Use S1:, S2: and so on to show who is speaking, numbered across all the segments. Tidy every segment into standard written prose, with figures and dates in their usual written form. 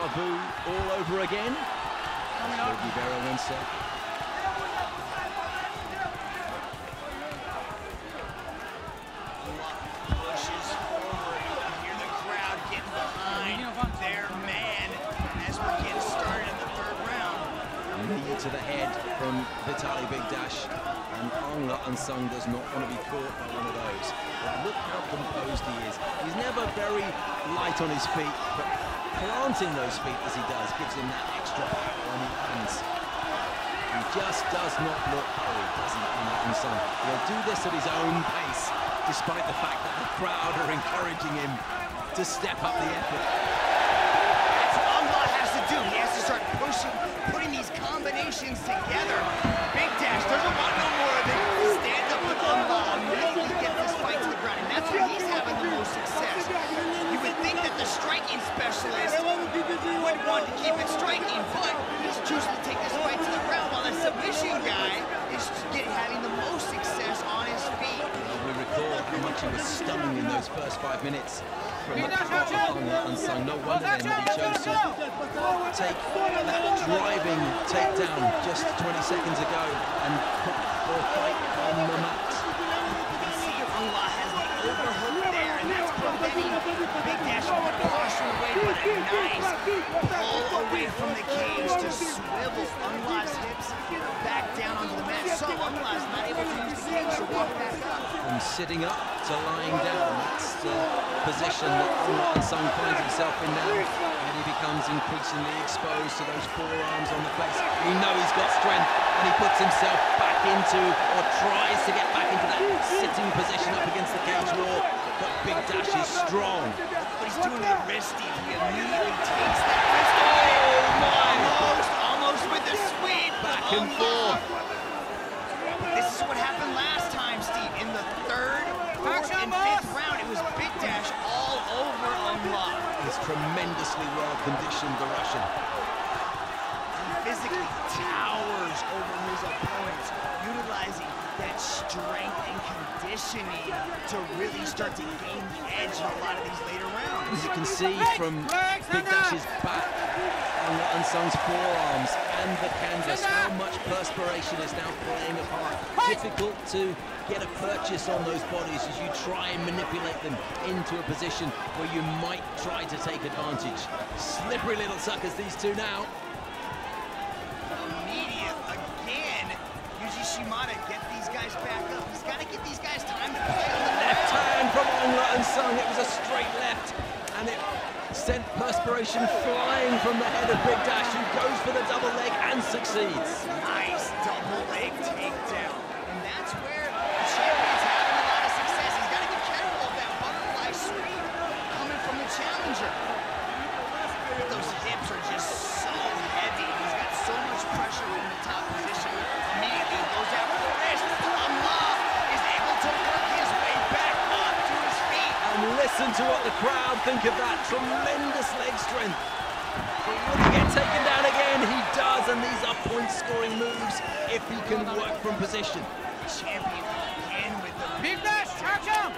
S1: Abu all over again.
S2: Pushes forward. You hear the crowd getting behind their man as we're getting started in the third round.
S1: Knee to the head from Vitaly Bigdash, and Aung does not want to be caught by one of those. But look how composed he is. He's never very light on his feet, but planting those feet as he does gives him that extra power when he lands. He just does not look hurried, does he, Aung? He'll do this at his own pace, despite the fact that the crowd are encouraging him to step up the effort.
S2: That's what Aung has to do. He has to start pushing, putting these combinations together. Bigdash doesn't want no more of it. Stand up with Aung immediately get this fight to the ground, and that's where he's having the most success. You would think that the striking specialist would want to keep it striking, but he's choosing to take this fight to the ground, while the submission guy is having the most success on his feet.
S1: We recall how much he was stunning in those first 5 minutes from the power of Aung. No wonder then that he chose to take that driving takedown just 20 seconds ago and put the fight on the mat.
S2: You can see Aung has the overhook there, and that's preventing Bigdash from partial away, but a nice pull away from the cage to swivel Aung's hips back down onto the mat. So Aung's not able to use the cage to walk back up.
S1: From sitting up to lying down, that's the position that Aung finds himself in now, and he becomes increasingly exposed to those forearms on the face. We know he's got strength, and he puts himself back into, or tries to get back into that sitting position up against the cage wall, but Bigdash is strong.
S2: But he's doing the wristy. He immediately takes that wrist away. Oh my! Almost with the sweep.
S1: Back and forth.
S2: But this is what happened last time, Steve. In the third, fourth, and fifth round, it was Bigdash all over Aung.
S1: He's tremendously well conditioned, the Russian.
S2: He physically towers over his opponents, utilizing that strength and conditioning to really start to gain the edge in a lot of these later rounds.
S1: As you can see from Bigdash's back, Aung San's forearms and the canvas, how much perspiration is now playing a part. Difficult to get a purchase on those bodies as you try and manipulate them into a position where you might try to take advantage. Slippery little suckers, these two now.
S2: Immediate again. Shimada, get these guys back up. He's got to get these guys time to play on the
S1: left hand from Aung. It was a straight left, and it sent perspiration flying from the head of Bigdash, who goes for the double leg and succeeds.
S2: Nice double leg takedown, and that's where the champion's having a lot of success. He's got to be careful of that butterfly sweep coming from the challenger. Those hips are just so heavy. He's got so much pressure in the top position. Immediately goes after the wrist. Aung is able to work his way back up to his feet.
S1: And listen to what the crowd think of that tremendous leg strength. But will he get taken down again? He does, and these are point-scoring moves if he can work from position.
S2: Champion again with the
S3: Bigdash, action!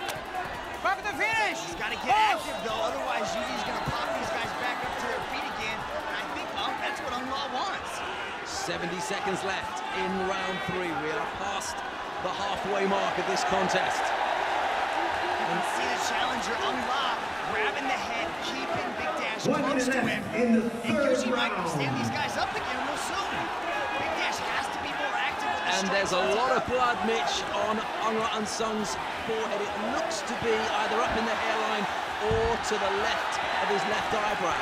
S3: Back to finish!
S2: He's got to get active, though, otherwise Yudi's going to pop these guys back up to their feet again. And I think that's what Aung wants.
S1: 70 seconds left in round 3. We are past the halfway mark of this contest.
S2: You can see the challenger, Aung grabbing the head, keeping Bigdash close to him. And Yuji might stand these guys up again real soon. Bigdash has to be more active with the
S1: And there's a lot of blood, Mitch, on Aung San's forehead. It looks to be either up in the hairline or to the left of his left eyebrow.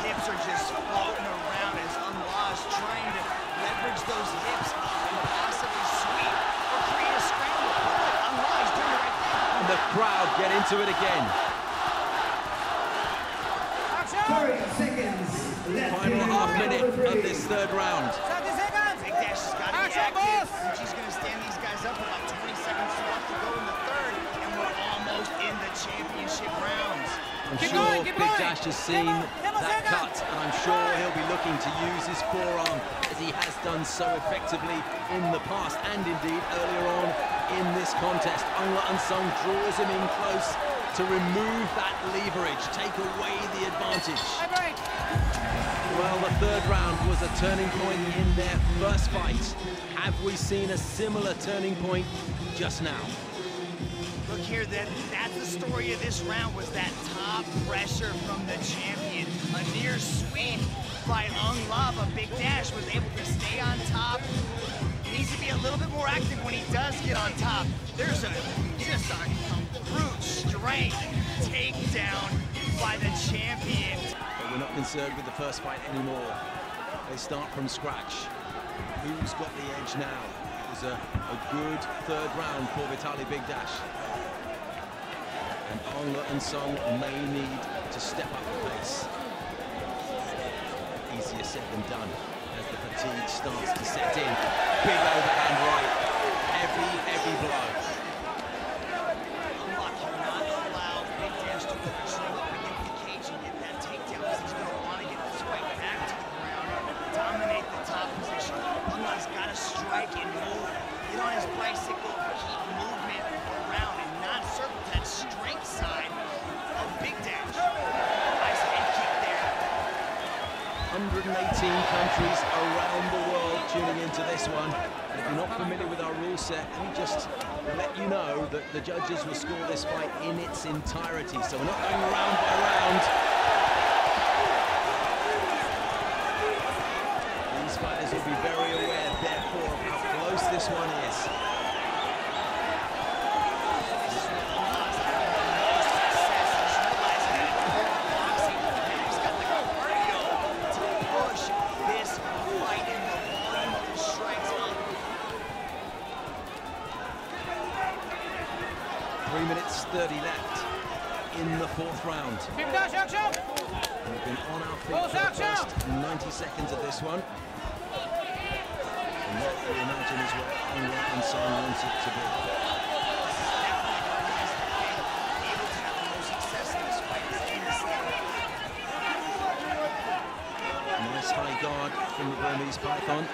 S2: Hips are just floating around as Aung is trying to leverage those hips and possibly sweep or create a scramble. Aung is doing the right thing.
S1: And the crowd get into it again.
S4: 30 seconds left.
S1: Final half minute of this third round.
S2: Bigdash has got to be active. Yuji's going to stand these guys up about 20 seconds left to go in the third, and we're almost in the championship rounds.
S1: I'm sure Bigdash has seen that cut, and I'm sure he'll be looking to use his forearm as he has done so effectively in the past, and indeed earlier on in this contest. Aung San draws him in close to remove that leverage, take away the advantage. third round was a turning point in their first fight. Have we seen a similar turning point just now?
S2: Look here, that's the story of this round, was that top pressure from the champion. A near sweep by Aung, but Bigdash was able to stay on top. He needs to be a little bit more active when he does get on top. There's just a brute strength takedown by the champion.
S1: But we're not concerned with the first fight anymore. They start from scratch. Who's got the edge now? It was a good third round for Vitaly Bigdash. And Aung and Sung may need to step up the pace. Easier said than done as the fatigue starts to set in. Big overhand right. Heavy blow.
S2: Aung cannot allow Bigdash to show up against the cage and get that takedown, because he's going to want to get this fight back to the ground, dominate the top position. Aung's got to strike and move, get on his bicycle, keep movement around, and not circle that strength side of Bigdash. Nice head kick there.
S1: 118 countries around the world tuning into this one. And if you're not familiar with our rule set, let me just let you know that the judges will score this fight in its entirety. So we're not going round by round. These fighters will be very aware, therefore, of how close this one is. Minutes 30 left in the fourth round.
S3: Bigdash, action!
S1: We've been on our feet for the first 90 seconds of this one. And what you imagine is where Aung and Sung wants it to be. Nice high guard from the Burmese Python.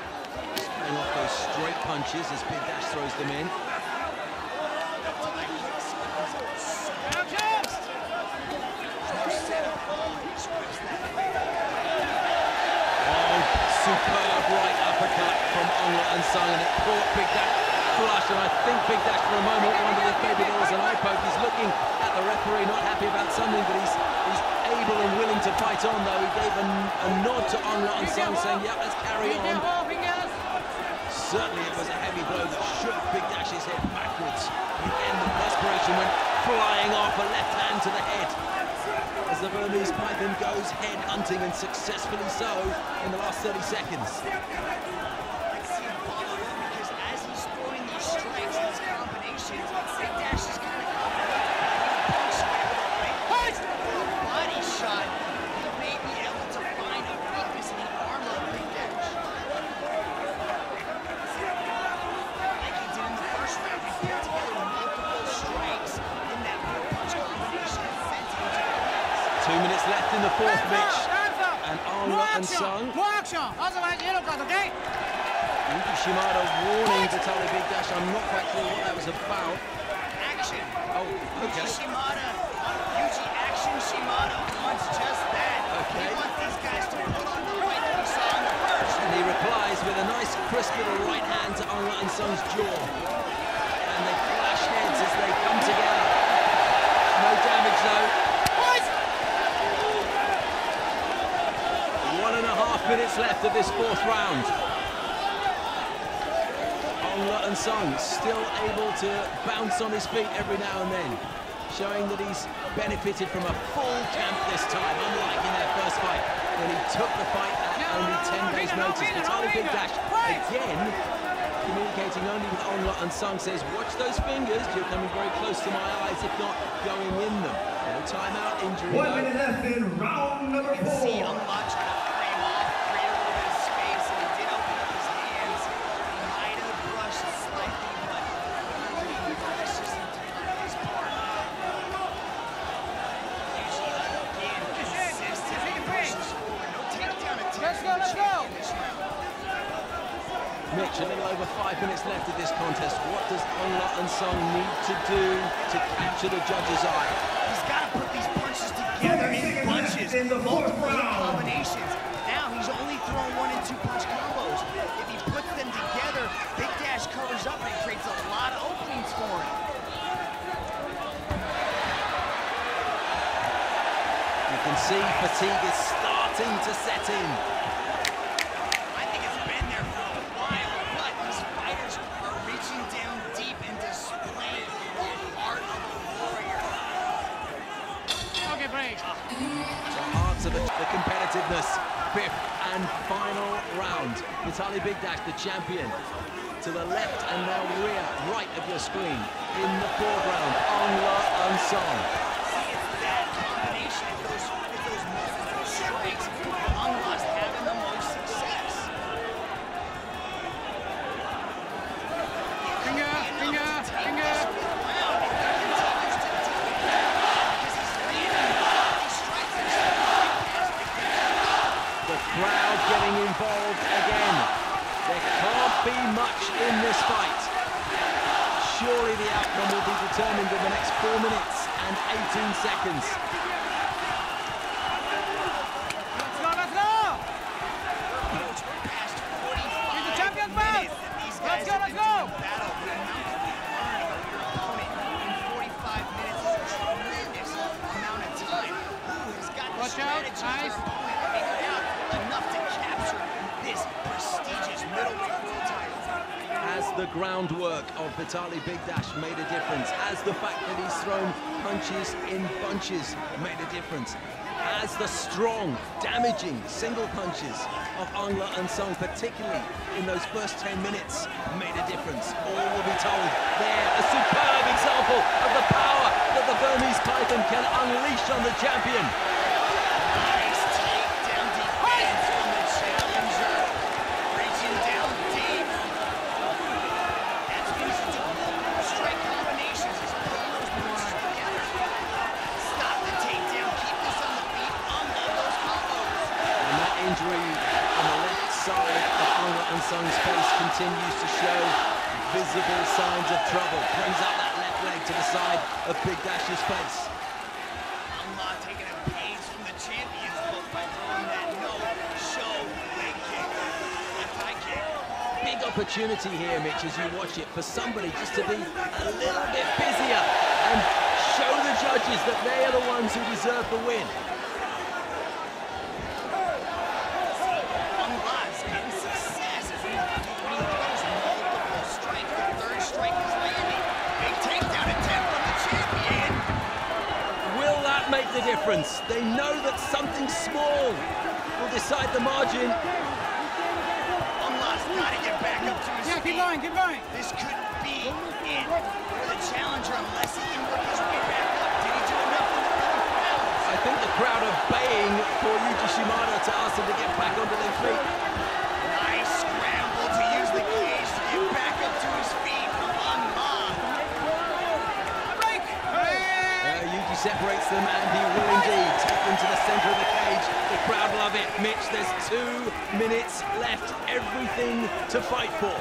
S1: Spraying off those straight punches as Bigdash throws them in. Superb right uppercut from Aung and Sung, and it caught Bigdash flush, and I think Bigdash for a moment wondered if maybe there was an eye poke. He's looking at the referee, not happy about something, but he's able and willing to fight on, though. He gave a nod to Aung and Sung, saying, yeah, let's carry on. Certainly it was a heavy blow that shook Bigdash's head backwards. Again, the perspiration went flying off, a left hand to the head, as the Burmese Python goes head hunting, and successfully so in the last 30 seconds.
S2: Let's see him follow up, because as he's throwing these strikes and these combinations, Bigdash is kind of body shot. He may be able to find a weakness in the armor of Bigdash. Like he did in the first round, he put together multiple strikes in that punch combination and sent him to the glass.
S1: 2 minutes left in the fourth, Mitch. And Aung and Sung.
S3: More action! Otherwise, yellow card, okay?
S1: Yuki Shimada warning Vitaly Bigdash. I'm not quite sure what that was about.
S2: Action.
S1: Oh, okay.
S2: Yuji action Shimada wants just that.
S1: Okay.
S2: He wants these guys to put on the fight that we saw in the first.
S1: And he replies with a nice crisp little right hand to Aung and Sung's jaw. And they clash heads as they come together. No damage though. 1.5 minutes left of this fourth round. Aung and Sung still able to bounce on his feet every now and then, showing that he's benefited from a full camp this time, unlike in their first fight when he took the fight at only 10 days' notice. Vitaly Bigdash again communicating only with Aung and Sung, says, watch those fingers, you're coming very close to my eyes, if not going in them. No timeout, injury.
S4: 1 minute left in round number 4.
S2: See Aung trying to frame off, create a little bit of space, and he did open up his hands. He might have brushed slightly, but really malicious intent on his part. Usually, again, consistent pushes forward. No takedown attempt from the champion this round.
S1: Mitch, a little over 5 minutes left of this contest. What does Aung and Sung need to do to capture the judge's eye?
S2: He's got to put these punches together in bunches, multiple combinations. Now he's only 2-punch combos. If he puts them together, Bigdash covers up and creates a lot of openings for him.
S1: You can see fatigue is starting to set in.
S2: I think it's been there for a while, but these fighters are reaching down deep and displaying the heart of a warrior.
S3: Okay, break.
S1: The heart of the competitiveness. Fifth and final round. Vitaly Bigdash, the champion. To the left and now rear, right of your screen. In the foreground, Aung
S2: See, it's that combination of those multiple strikes. Aung having the most success.
S3: Finger, finger, finger.
S1: The crowd getting involved again. There can't be much in this fight. Surely the outcome will be determined in the next 4 minutes and 18 seconds.
S3: Let's go, let's go.
S2: Past 45
S3: He's the champion belt.
S2: minutes that these
S3: Let's
S2: guys
S3: go,
S2: have
S3: let's
S2: been
S3: go.
S2: doing battle. The amount that you learn about your opponent in 45 minutes is a tremendous amount of time. Who has got the
S3: Watch out,
S2: strategies
S3: nice.
S2: their opponent figured out enough to capture this prestigious middleweight world title?
S1: Has the groundwork of Vitaly Bigdash made a difference? Has the fact that he's thrown punches in bunches made a difference? Has the strong, damaging single punches of Aung particularly in those first 10 minutes, made a difference? All will be told there. A superb example of the power that the Burmese Python can unleash on the champion.
S2: Nice takedown defense from the challenger. Reaching down deep. That's what he's doing. Strike combinations. He's putting those moves together. Stop the takedown. Keep this on the feet. Unload those combos.
S1: And that injury on the left side of Aung face continues to show visible signs of trouble. Brings up that left leg to the side of Bigdash's face.
S2: Aung taking a page from the champion's book by throwing that no-show leg kick. Left high kick.
S1: Big opportunity here, Mitch, as you watch it, for somebody just to be a little bit busier and show the judges that they are the ones who deserve the win.
S2: Aung's getting success when he throws multiple strikes. The third strike is landing. Big takedown attempt from the champion.
S1: Will that make the difference? They know that something small will decide the margin.
S2: Aung's got to get back up to his
S3: Yeah,
S2: feet.
S3: keep going, keep going.
S2: This could be it for the challenger unless he can work his way back up. Did he do enough in the early rounds?
S1: I think the crowd are baying for Yuji Shimada to ask them to get back onto their feet.
S2: Nice scramble to use the cage to get back up to his feet from Aung.
S3: Break.
S1: Yuji separates them, and he will indeed take them to the center of the cage. The crowd love it. Mitch, there's 2 minutes left. Everything to fight for.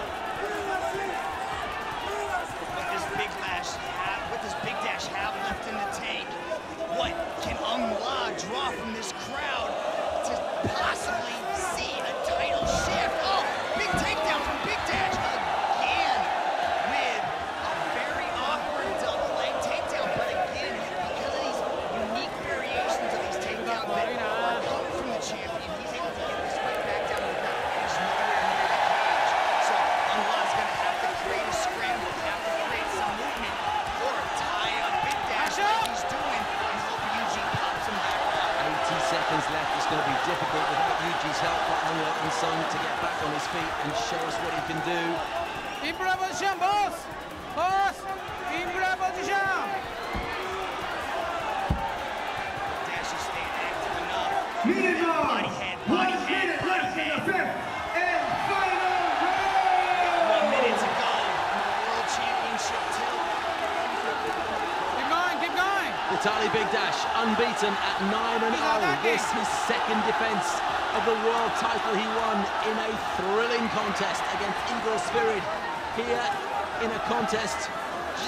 S2: What does Bigdash have left in the tank? What can Aung draw from this crowd to possibly see a title shift? Oh, big takedown from Bigdash again with a very awkward double leg takedown. But again, because of these unique variations of these takedowns that come from the champion, he's able to get this fight back down to the ground. He's nowhere near the cage. So Aung's going to have to create a scramble, have to create some movement, or tie up Bigdash like he's doing and hope Yuji pops him back up.
S1: 80 seconds left. It's going to be difficult without Yuji's help for Aung to get back on his feet and show us what he can do.
S3: Improvise position, boss. Boss. Improvise position.
S2: Dash is staying active enough.
S4: Meanwhile,
S2: Body head,
S4: 1
S2: body head,
S4: minute
S2: body
S4: left in the
S2: head.
S4: fifth and final round.
S2: 1 minute to go in the World Championship tilt.
S3: Keep going, keep going.
S1: Vitaly Bigdash, unbeaten at 9-0. This his second defense of the world title he won in a thrilling contest against Igor Spirit. Here in a contest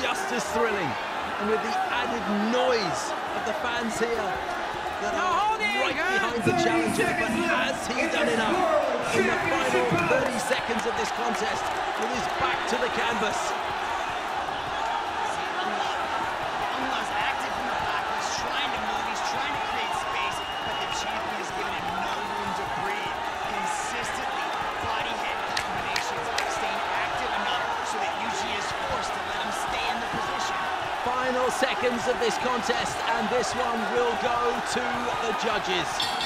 S1: just as thrilling, and with the added noise of the fans here that are right behind the challenger. But has he done enough? in the final 30 seconds of this contest with his back to the canvas.
S2: Aung's active from the back. He's trying to move. He's trying to create space, but the champion has given him no room to breathe. Consistently, body head combinations, staying active enough so that Yuji is forced to let him stay in the position.
S1: Final seconds of this contest, and this one will go to the judges.